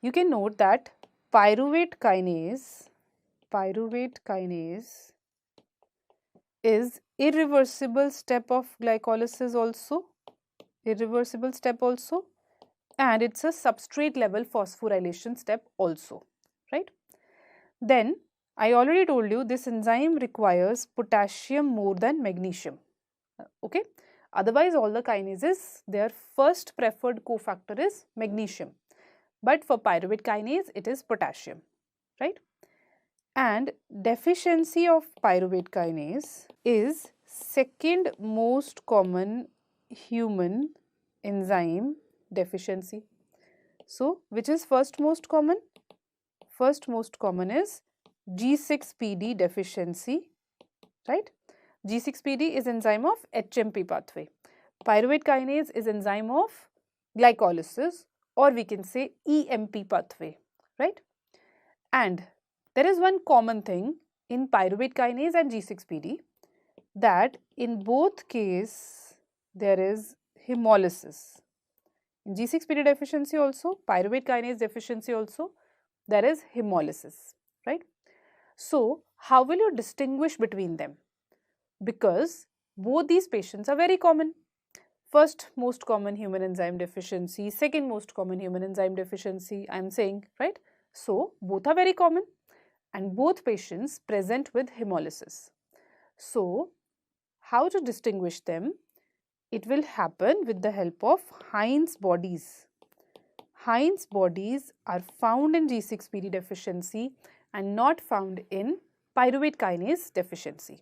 you can note that pyruvate kinase is irreversible step of glycolysis also, and it's a substrate level phosphorylation step also, right? Then I already told you this enzyme requires potassium more than magnesium, okay? Otherwise all the kinases, their first preferred cofactor is magnesium, but for pyruvate kinase it is potassium, right? And deficiency of pyruvate kinase is second most common human enzyme deficiency. So, which is first most common? First most common is G6PD deficiency, right? G6PD is enzyme of HMP pathway. Pyruvate kinase is enzyme of glycolysis, or we can say EMP pathway, right? And there is one common thing in pyruvate kinase and G6PD, that in both case there is hemolysis. In G6PD deficiency also, pyruvate kinase deficiency also, there is hemolysis, right? So, how will you distinguish between them? Because both these patients are very common. First most common human enzyme deficiency, second most common human enzyme deficiency, I am saying, right? So, both are very common and both patients present with hemolysis. So, how to distinguish them? It will happen with the help of Heinz bodies. Heinz bodies are found in G6PD deficiency and not found in pyruvate kinase deficiency.